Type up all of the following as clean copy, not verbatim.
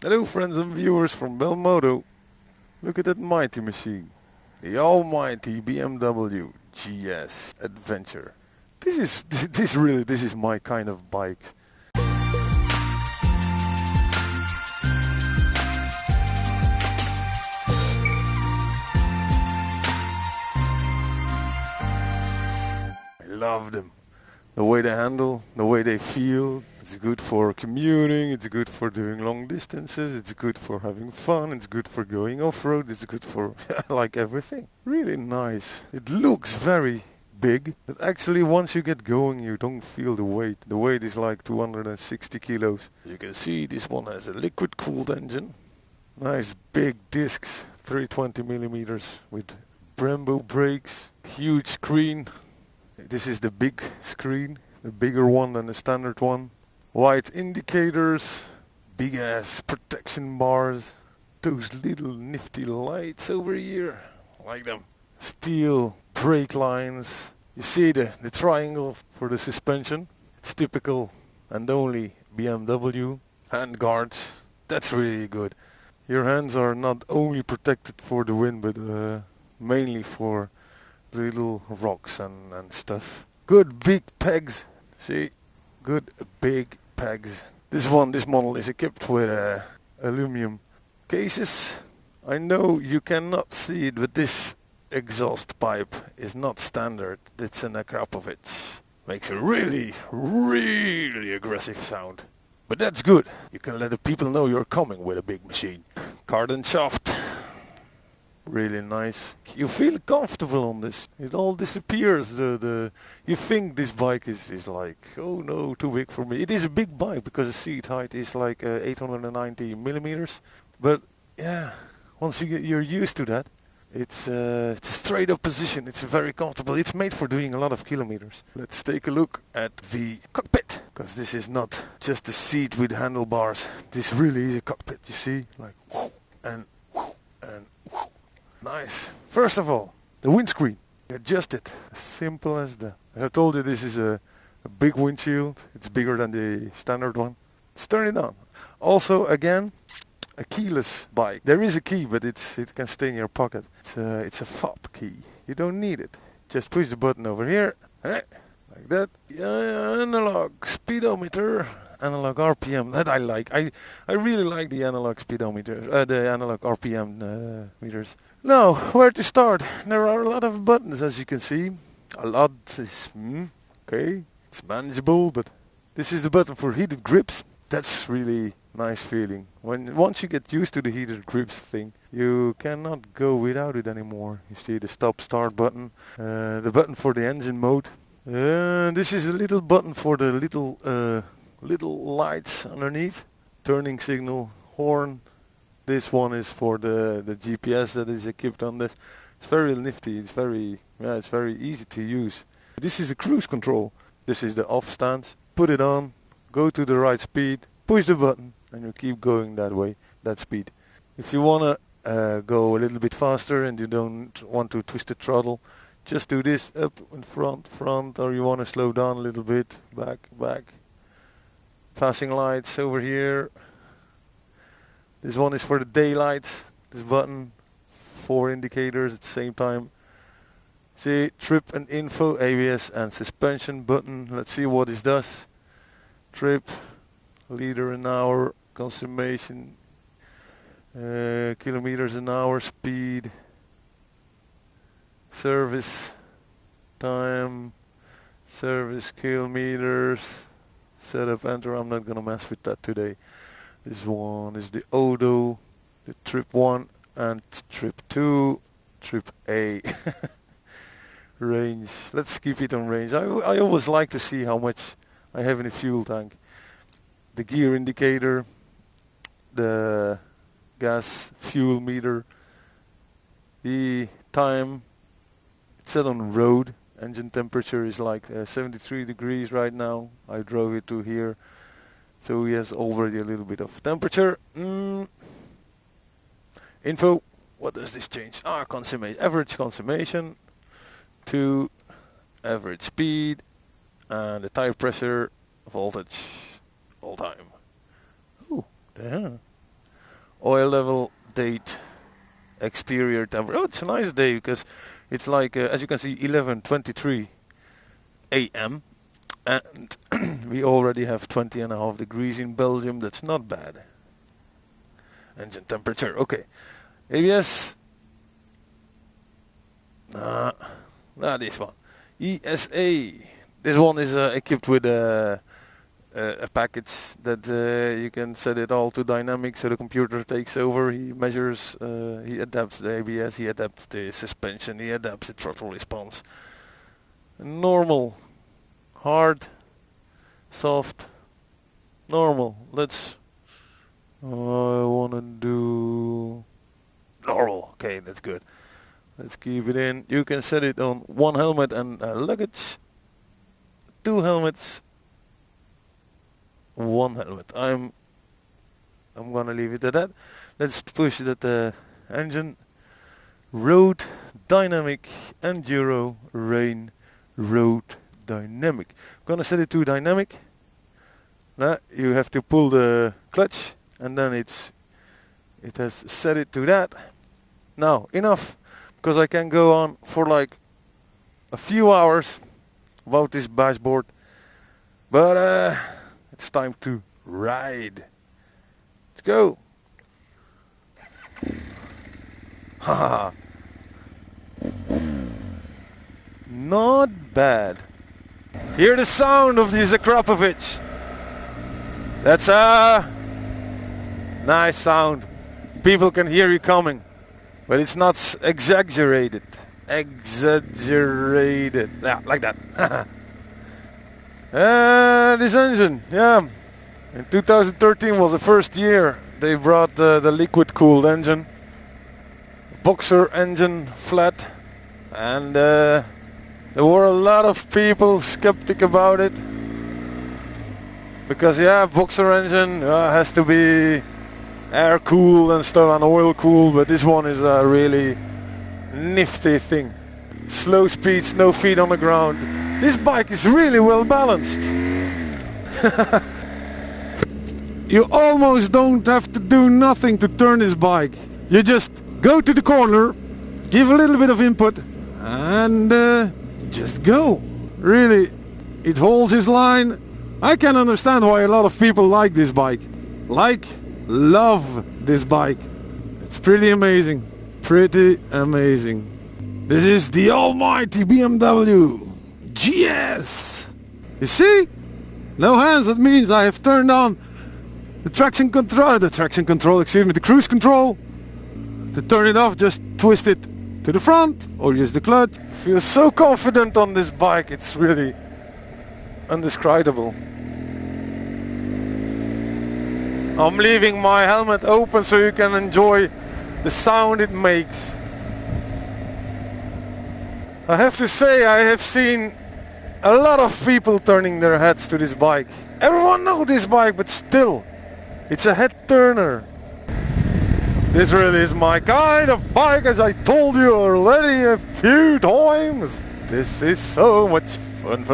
Hello friends and viewers from Belmodo. Look at that mighty machine. The almighty BMW GS Adventure. This is this is my kind of bike. I love them. The way they handle, the way they feel. It's good for commuting, it's good for doing long distances, it's good for having fun, it's good for going off-road, it's good for like everything. Really nice. It looks very big, but actually once you get going you don't feel the weight. The weight is like 260 kilos. You can see this one has a liquid cooled engine. Nice big discs, 320 millimeters with Brembo brakes, huge screen. This is the big screen, the bigger one than the standard one. White indicators, big ass protection bars, those little nifty lights over here, like them. Steel brake lines. You see the triangle for the suspension. It's typical and only BMW. Hand guards, that's really good. Your hands are not only protected for the wind, but mainly for little rocks and stuff. Good big pegs. See, good big pegs. This model is equipped with aluminum cases. I know you cannot see it, but this exhaust pipe is not standard. It's an Akrapovic. Makes a really, really aggressive sound. But that's good. You can let the people know you're coming with a big machine. Carbon shaft. Really nice. You feel comfortable on this. It all disappears. You think this bike is like, oh no, too big for me. It is a big bike because the seat height is like 890 millimeters. But yeah, once you're used to that, it's a straight up position. It's very comfortable. It's made for doing a lot of kilometers. Let's take a look at the cockpit, because this is not just a seat with handlebars. This really is a cockpit. You see, like whoo, and whoo, and whoo. Nice. First of all, the windscreen. Adjust it. As simple as that. As I told you, this is a big windshield. It's bigger than the standard one. Let's turn it on. Also, again, a keyless bike. There is a key, but it can stay in your pocket. It's a fob key. You don't need it. Just push the button over here, like that. Analog speedometer, analog RPM. That I like. I really like the analog speedometer, the analog RPM meters. Now, where to start? There are a lot of buttons, as you can see. A lot is okay. It's manageable, but this is the button for heated grips. That's really nice feeling. Once you get used to the heated grips thing, you cannot go without it anymore. You see the stop-start button, the button for the engine mode. This is a little button for the little lights underneath. Turning signal, horn. This one is for the GPS that is equipped on this. It's very nifty. It's very easy to use. This is a cruise control. This is the off stance. Put it on. Go to the right speed. Push the button, and you keep going that way, that speed. If you wanna go a little bit faster and you don't want to twist the throttle, just do this up in front, or you wanna slow down a little bit, back. Passing lights over here. This one is for the daylight. This button, 4 indicators at the same time. See, trip and info, ABS and suspension button. Let's see what this does. Trip, liter an hour, consummation, kilometers an hour, speed, service time, service kilometers, setup, enter. I'm not gonna mess with that today. This one is the Odo, the trip 1 and trip 2, trip A. Range. Let's keep it on range. I always like to see how much I have in the fuel tank. The gear indicator, the gas fuel meter, the time. It's set on road. Engine temperature is like 73 degrees right now. I drove it to here. So he has already a little bit of temperature. Info. What does this change? Average consummation to average speed and the tire pressure, voltage, all time. Ooh, yeah. oil level, date, exterior temperature. Oh, it's a nice day because it's like, as you can see, 11:23 a.m. and we already have 20.5 degrees in Belgium. That's not bad. Engine temperature, okay. ABS. Nah, this one. ESA. This one is equipped with a package that you can set it all to dynamic, so the computer takes over. He measures, he adapts the ABS, he adapts the suspension, he adapts the throttle response. Normal, hard, soft, normal. Let's. I wanna do normal. Okay, that's good. Let's keep it in. You can set it on one helmet and luggage, two helmets, one helmet. I'm gonna leave it at that. Let's push that engine. Road dynamic, enduro, rain, road dynamic. I'm gonna set it to dynamic. Now you have to pull the clutch, and then it has set it to that. Now enough, because I can go on for like a few hours about this dashboard, but it's time to ride. Let's go. Haha. Not bad. Hear the sound of the Zakrapovich. That's a nice sound. People can hear you coming, but it's not exaggerated. Exaggerated. Yeah, like that. This engine, yeah. In 2013 was the first year they brought the liquid-cooled engine. Boxer engine, flat. And there were a lot of people skeptic about it. Because yeah, boxer engine has to be air cooled and stuff and oil cooled, but this one is a really nifty thing. Slow speeds, no feet on the ground. This bike is really well balanced. You almost don't have to do nothing to turn this bike. You just go to the corner, give a little bit of input, and just go. Really, it holds its line. I can understand why a lot of people like this bike. Love this bike. It's pretty amazing. Pretty amazing. This is the almighty BMW GS. You see? No hands, that means I have turned on the traction control, the cruise control. To turn it off, just twist it to the front or use the clutch. I feel so confident on this bike, it's really undescribable. I'm leaving my helmet open so you can enjoy the sound it makes. I have to say, I have seen a lot of people turning their heads to this bike. Everyone knows this bike, but still, it's a head turner. This really is my kind of bike, as I told you already a few times. This is so much fun,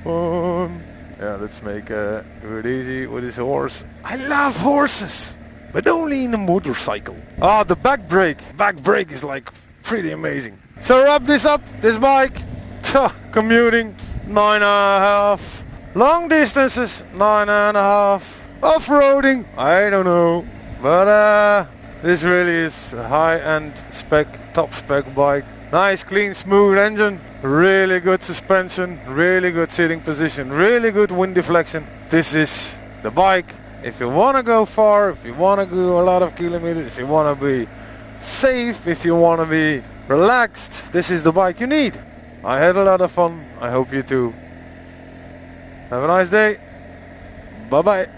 fun. Yeah, let's make do it easy with this horse. I love horses, but only in a motorcycle. Ah, the back brake. Back brake is like pretty amazing. So wrap this up, this bike. Commuting, 9.5. Long distances, 9.5. Off-roading, I don't know. But this really is a high-end spec, top spec bike. Nice, clean, smooth engine. Really good suspension, really good sitting position, really good wind deflection. This is the bike. If you want to go far, if you want to go a lot of kilometers, if you want to be safe, if you want to be relaxed, this is the bike you need. I had a lot of fun. I hope you too. Have a nice day. Bye bye.